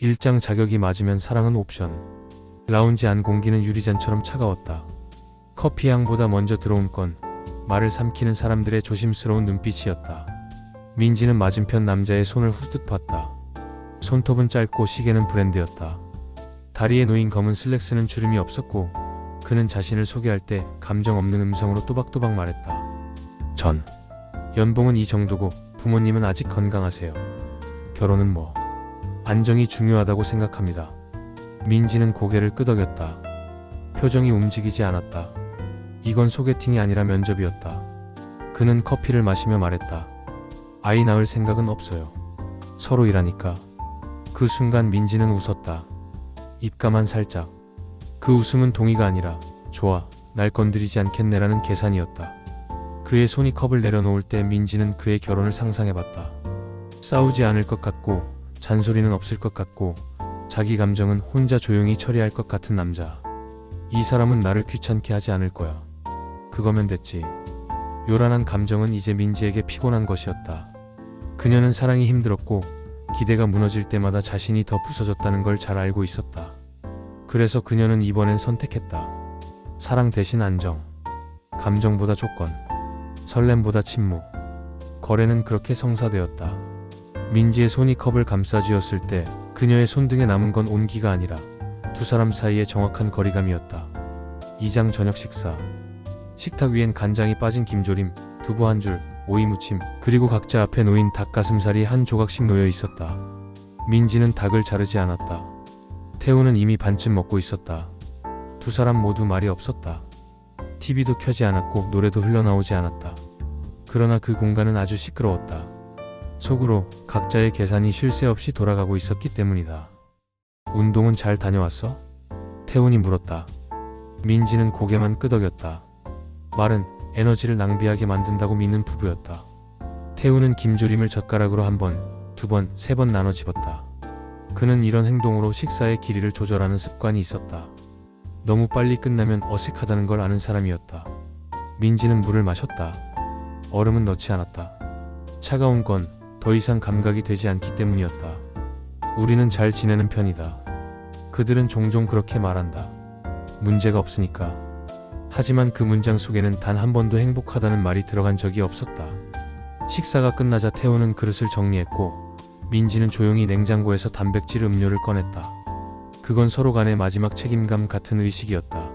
일장 자격이 맞으면 사랑은 옵션. 라운지 안 공기는 유리잔처럼 차가웠다. 커피 향보다 먼저 들어온 건 말을 삼키는 사람들의 조심스러운 눈빛이었다. 민지는 맞은편 남자의 손을 후듯 봤다. 손톱은 짧고 시계는 브랜드였다. 다리에 놓인 검은 슬랙스는 주름이 없었고 그는 자신을 소개할 때 감정 없는 음성으로 또박또박 말했다. 전 연봉은 이 정도고 부모님은 아직 건강하세요. 결혼은 뭐 안정이 중요하다고 생각합니다. 민지는 고개를 끄덕였다. 표정이 움직이지 않았다. 이건 소개팅이 아니라 면접이었다. 그는 커피를 마시며 말했다. 아이 낳을 생각은 없어요. 서로 일하니까. 그 순간 민지는 웃었다. 입가만 살짝. 그 웃음은 동의가 아니라 좋아, 날 건드리지 않겠네라는 계산이었다. 그의 손이 컵을 내려놓을 때 민지는 그의 결혼을 상상해봤다. 싸우지 않을 것 같고 잔소리는 없을 것 같고 자기 감정은 혼자 조용히 처리할 것 같은 남자. 이 사람은 나를 귀찮게 하지 않을 거야. 그거면 됐지. 요란한 감정은 이제 민지에게 피곤한 것이었다. 그녀는 사랑이 힘들었고 기대가 무너질 때마다 자신이 더 부서졌다는 걸 잘 알고 있었다. 그래서 그녀는 이번엔 선택했다. 사랑 대신 안정. 감정보다 조건. 설렘보다 침묵. 거래는 그렇게 성사되었다. 민지의 손이 컵을 감싸쥐었을 때 그녀의 손등에 남은 건 온기가 아니라 두 사람 사이의 정확한 거리감이었다. 2장 저녁 식사. 식탁 위엔 간장이 빠진 김조림, 두부 한 줄, 오이 무침, 그리고 각자 앞에 놓인 닭가슴살이 한 조각씩 놓여 있었다. 민지는 닭을 자르지 않았다. 태우는 이미 반쯤 먹고 있었다. 두 사람 모두 말이 없었다. TV도 켜지 않았고 노래도 흘러나오지 않았다. 그러나 그 공간은 아주 시끄러웠다. 속으로 각자의 계산이 쉴 새 없이 돌아가고 있었기 때문이다. 운동은 잘 다녀왔어? 태훈이 물었다. 민지는 고개만 끄덕였다. 말은 에너지를 낭비하게 만든다고 믿는 부부였다. 태훈은 김조림을 젓가락으로 한 번, 두 번, 세 번 나눠 집었다. 그는 이런 행동으로 식사의 길이를 조절하는 습관이 있었다. 너무 빨리 끝나면 어색하다는 걸 아는 사람이었다. 민지는 물을 마셨다. 얼음은 넣지 않았다. 차가운 건 더 이상 감각이 되지 않기 때문이었다. 우리는 잘 지내는 편이다. 그들은 종종 그렇게 말한다. 문제가 없으니까. 하지만 그 문장 속에는 단 한 번도 행복하다는 말이 들어간 적이 없었다. 식사가 끝나자 태우는 그릇을 정리했고 민지는 조용히 냉장고에서 단백질 음료를 꺼냈다. 그건 서로 간의 마지막 책임감 같은 의식이었다.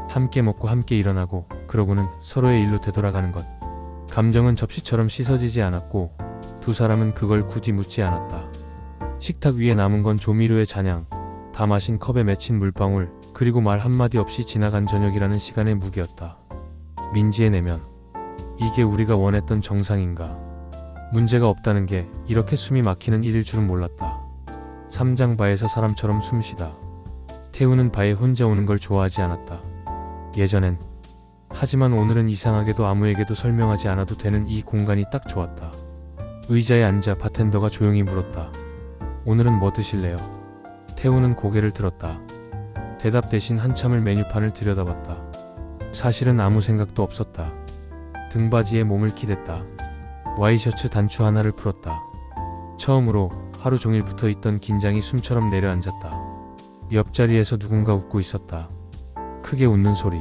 함께 먹고 함께 일어나고 그러고는 서로의 일로 되돌아가는 것. 감정은 접시처럼 씻어지지 않았고 두 사람은 그걸 굳이 묻지 않았다. 식탁 위에 남은 건 조미료의 잔향, 다 마신 컵에 맺힌 물방울, 그리고 말 한마디 없이 지나간 저녁이라는 시간의 무게였다. 민지의 내면. 이게 우리가 원했던 정상인가? 문제가 없다는 게 이렇게 숨이 막히는 일일 줄은 몰랐다. 3장 바에서 사람처럼 숨쉬다. 태우는 바에 혼자 오는 걸 좋아하지 않았다. 예전엔. 하지만 오늘은 이상하게도 아무에게도 설명하지 않아도 되는 이 공간이 딱 좋았다. 의자에 앉아 바텐더가 조용히 물었다. 오늘은 뭐 드실래요? 태우는 고개를 들었다. 대답 대신 한참을 메뉴판을 들여다봤다. 사실은 아무 생각도 없었다. 등받이에 몸을 기댔다. 와이셔츠 단추 하나를 풀었다. 처음으로 하루 종일 붙어있던 긴장이 숨처럼 내려앉았다. 옆자리에서 누군가 웃고 있었다. 크게 웃는 소리.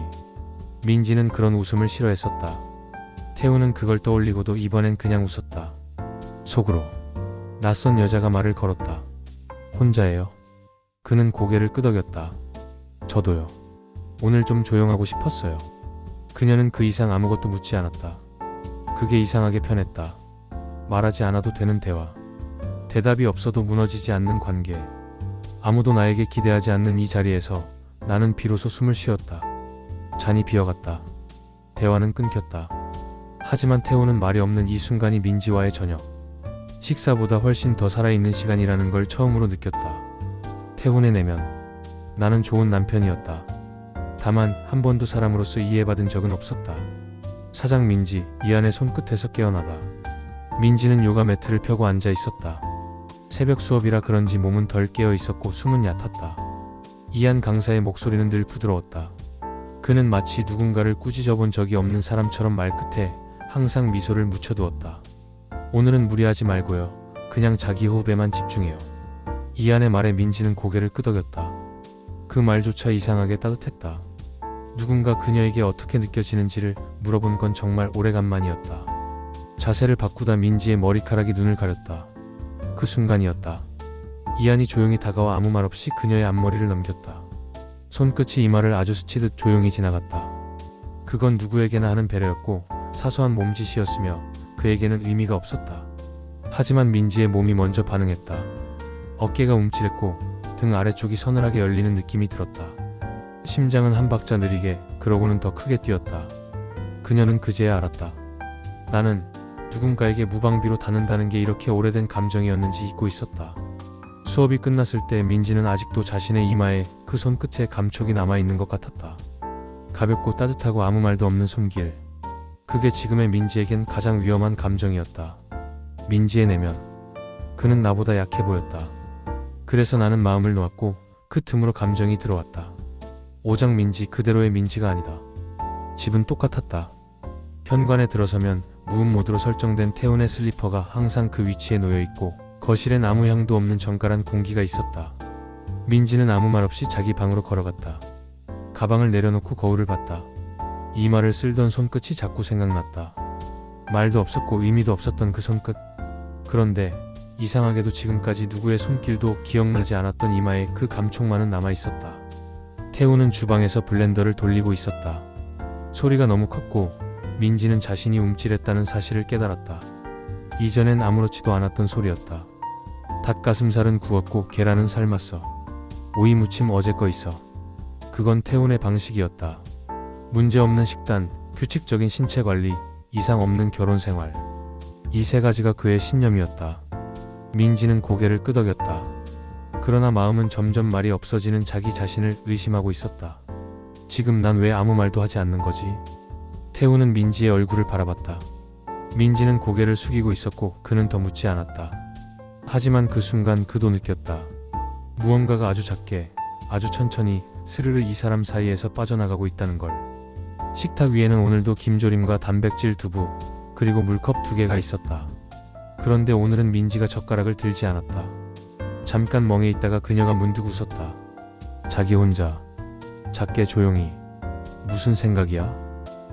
민지는 그런 웃음을 싫어했었다. 태우는 그걸 떠올리고도 이번엔 그냥 웃었다. 속으로. 낯선 여자가 말을 걸었다. 혼자예요? 그는 고개를 끄덕였다. 저도요. 오늘 좀 조용하고 싶었어요. 그녀는 그 이상 아무것도 묻지 않았다. 그게 이상하게 편했다. 말하지 않아도 되는 대화. 대답이 없어도 무너지지 않는 관계. 아무도 나에게 기대하지 않는 이 자리에서 나는 비로소 숨을 쉬었다. 잔이 비어갔다. 대화는 끊겼다. 하지만 태우는 말이 없는 이 순간이 민지와의 저녁. 식사보다 훨씬 더 살아있는 시간이라는 걸 처음으로 느꼈다. 태훈의 내면. 나는 좋은 남편이었다. 다만 한 번도 사람으로서 이해받은 적은 없었다. 사장 민지, 이안의 손끝에서 깨어나다. 민지는 요가 매트를 펴고 앉아 있었다. 새벽 수업이라 그런지 몸은 덜 깨어 있었고 숨은 얕았다. 이안 강사의 목소리는 늘 부드러웠다. 그는 마치 누군가를 꾸짖어 본 적이 없는 사람처럼 말끝에 항상 미소를 묻혀두었다. 오늘은 무리하지 말고요. 그냥 자기 호흡에만 집중해요. 이안의 말에 민지는 고개를 끄덕였다. 그 말조차 이상하게 따뜻했다. 누군가 그녀에게 어떻게 느껴지는지를 물어본 건 정말 오래간만이었다. 자세를 바꾸다 민지의 머리카락이 눈을 가렸다. 그 순간이었다. 이안이 조용히 다가와 아무 말 없이 그녀의 앞머리를 넘겼다. 손끝이 이마를 아주 스치듯 조용히 지나갔다. 그건 누구에게나 하는 배려였고 사소한 몸짓이었으며 그에게는 의미가 없었다. 하지만 민지의 몸이 먼저 반응했다. 어깨가 움찔했고 등 아래쪽이 서늘하게 열리는 느낌이 들었다. 심장은 한 박자 느리게, 그러고는 더 크게 뛰었다. 그녀는 그제야 알았다. 나는 누군가에게 무방비로 닿는다는 게 이렇게 오래된 감정이었는지 잊고 있었다. 수업이 끝났을 때 민지는 아직도 자신의 이마에 그 손끝에 감촉이 남아있는 것 같았다. 가볍고 따뜻하고 아무 말도 없는 손길. 그게 지금의 민지에겐 가장 위험한 감정이었다. 민지의 내면. 그는 나보다 약해 보였다. 그래서 나는 마음을 놓았고 그 틈으로 감정이 들어왔다. 오장 민지 그대로의 민지가 아니다. 집은 똑같았다. 현관에 들어서면 무음 모드로 설정된 태훈의 슬리퍼가 항상 그 위치에 놓여있고 거실엔 아무 향도 없는 정갈한 공기가 있었다. 민지는 아무 말 없이 자기 방으로 걸어갔다. 가방을 내려놓고 거울을 봤다. 이마를 쓸던 손끝이 자꾸 생각났다. 말도 없었고 의미도 없었던 그 손끝. 그런데 이상하게도 지금까지 누구의 손길도 기억나지 않았던 이마에 그 감촉만은 남아있었다. 태우는 주방에서 블렌더를 돌리고 있었다. 소리가 너무 컸고 민지는 자신이 움찔했다는 사실을 깨달았다. 이전엔 아무렇지도 않았던 소리였다. 닭가슴살은 구웠고 계란은 삶았어. 오이 무침 어제 거 있어. 그건 태훈의 방식이었다. 문제없는 식단, 규칙적인 신체 관리, 이상 없는 결혼 생활. 이 세 가지가 그의 신념이었다. 민지는 고개를 끄덕였다. 그러나 마음은 점점 말이 없어지는 자기 자신을 의심하고 있었다. 지금 난 왜 아무 말도 하지 않는 거지? 태훈은 민지의 얼굴을 바라봤다. 민지는 고개를 숙이고 있었고 그는 더 묻지 않았다. 하지만 그 순간 그도 느꼈다. 무언가가 아주 작게, 아주 천천히 스르르 이 사람 사이에서 빠져나가고 있다는 걸. 식탁 위에는 오늘도 김조림과 단백질 두부, 그리고 물컵 2개가 있었다. 그런데 오늘은 민지가 젓가락을 들지 않았다. 잠깐 멍해 있다가 그녀가 문득 웃었다. 자기 혼자, 작게 조용히. 무슨 생각이야?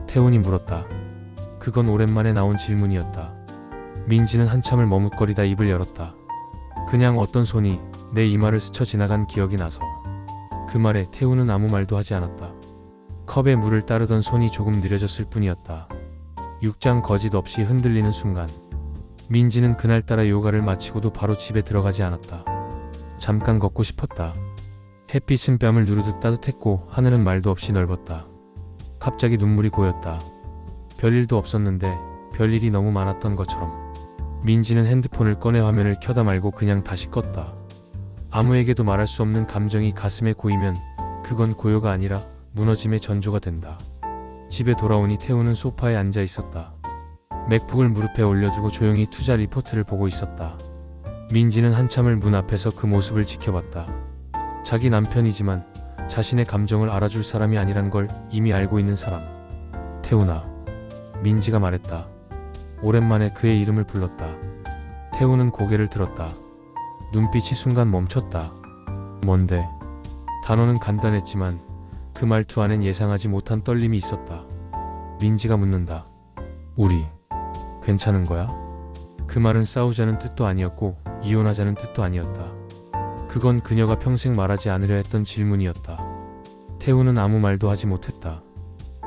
태훈이 물었다. 그건 오랜만에 나온 질문이었다. 민지는 한참을 머뭇거리다 입을 열었다. 그냥 어떤 손이 내 이마를 스쳐 지나간 기억이 나서. 그 말에 태훈은 아무 말도 하지 않았다. 컵에 물을 따르던 손이 조금 느려졌을 뿐이었다. 육장 거짓 없이 흔들리는 순간 민지는 그날따라 요가를 마치고도 바로 집에 들어가지 않았다. 잠깐 걷고 싶었다. 햇빛은 뺨을 누르듯 따뜻했고 하늘은 말도 없이 넓었다. 갑자기 눈물이 고였다. 별일도 없었는데 별일이 너무 많았던 것처럼. 민지는 핸드폰을 꺼내 화면을 켜다 말고 그냥 다시 껐다. 아무에게도 말할 수 없는 감정이 가슴에 고이면 그건 고요가 아니라 무너짐의 전조가 된다. 집에 돌아오니 태우는 소파에 앉아 있었다. 맥북을 무릎에 올려두고 조용히 투자 리포트를 보고 있었다. 민지는 한참을 문 앞에서 그 모습을 지켜봤다. 자기 남편이지만 자신의 감정을 알아줄 사람이 아니란 걸 이미 알고 있는 사람. 태훈아. 민지가 말했다. 오랜만에 그의 이름을 불렀다. 태훈은 고개를 들었다. 눈빛이 순간 멈췄다. 뭔데? 단어는 간단했지만 그 말투 안엔 예상하지 못한 떨림이 있었다. 민지가 묻는다. 우리 괜찮은 거야? 그 말은 싸우자는 뜻도 아니었고 이혼하자는 뜻도 아니었다. 그건 그녀가 평생 말하지 않으려 했던 질문이었다. 태훈은 아무 말도 하지 못했다.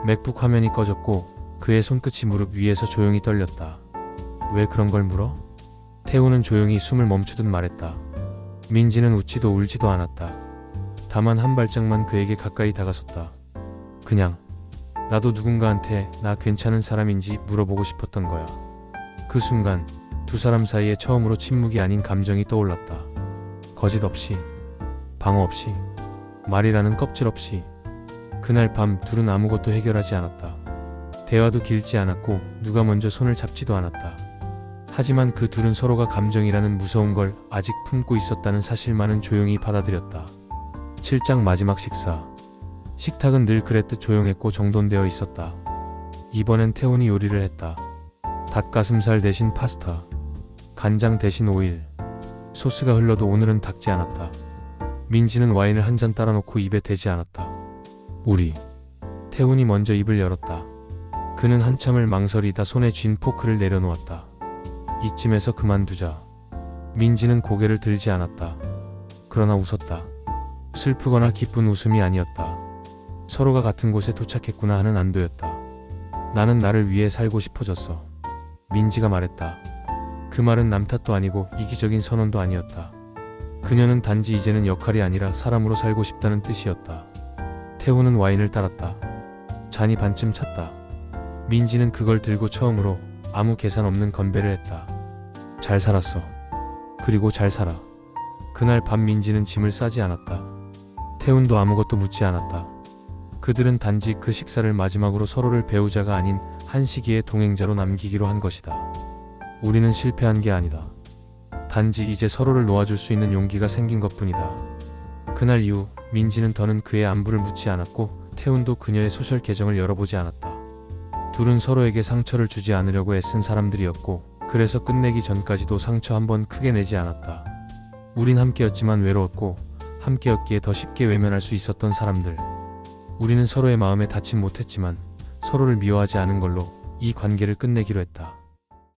맥북 화면이 꺼졌고 그의 손끝이 무릎 위에서 조용히 떨렸다. 왜 그런 걸 물어? 태훈은 조용히 숨을 멈추듯 말했다. 민지는 웃지도 울지도 않았다. 다만 한 발짝만 그에게 가까이 다가섰다. 그냥 나도 누군가한테 나 괜찮은 사람인지 물어보고 싶었던 거야. 그 순간 두 사람 사이에 처음으로 침묵이 아닌 감정이 떠올랐다. 거짓 없이, 방어 없이, 말이라는 껍질 없이. 그날 밤 둘은 아무것도 해결하지 않았다. 대화도 길지 않았고 누가 먼저 손을 잡지도 않았다. 하지만 그 둘은 서로가 감정이라는 무서운 걸 아직 품고 있었다는 사실만은 조용히 받아들였다. 7장 마지막 식사. 식탁은 늘 그랬듯 조용했고 정돈되어 있었다. 이번엔 태훈이 요리를 했다. 닭가슴살 대신 파스타, 간장 대신 오일, 소스가 흘러도 오늘은 닦지 않았다. 민지는 와인을 한 잔 따라 놓고 입에 대지 않았다. 우리. 태훈이 먼저 입을 열었다. 그는 한참을 망설이다 손에 쥔 포크를 내려놓았다. 이쯤에서 그만두자. 민지는 고개를 들지 않았다. 그러나 웃었다. 슬프거나 기쁜 웃음이 아니었다. 서로가 같은 곳에 도착했구나 하는 안도였다. 나는 나를 위해 살고 싶어졌어. 민지가 말했다. 그 말은 남 탓도 아니고 이기적인 선언도 아니었다. 그녀는 단지 이제는 역할이 아니라 사람으로 살고 싶다는 뜻이었다. 태훈은 와인을 따랐다. 잔이 반쯤 찼다. 민지는 그걸 들고 처음으로 아무 계산 없는 건배를 했다. 잘 살았어. 그리고 잘 살아. 그날 밤 민지는 짐을 싸지 않았다. 태훈도 아무것도 묻지 않았다. 그들은 단지 그 식사를 마지막으로 서로를 배우자가 아닌 한 시기의 동행자로 남기기로 한 것이다. 우리는 실패한 게 아니다. 단지 이제 서로를 놓아줄 수 있는 용기가 생긴 것뿐이다. 그날 이후 민지는 더는 그의 안부를 묻지 않았고 태훈도 그녀의 소셜 계정을 열어보지 않았다. 둘은 서로에게 상처를 주지 않으려고 애쓴 사람들이었고 그래서 끝내기 전까지도 상처 한 번 크게 내지 않았다. 우린 함께였지만 외로웠고 함께였기에 더 쉽게 외면할 수 있었던 사람들. 우리는 서로의 마음에 닿지 못했지만 서로를 미워하지 않은 걸로 이 관계를 끝내기로 했다.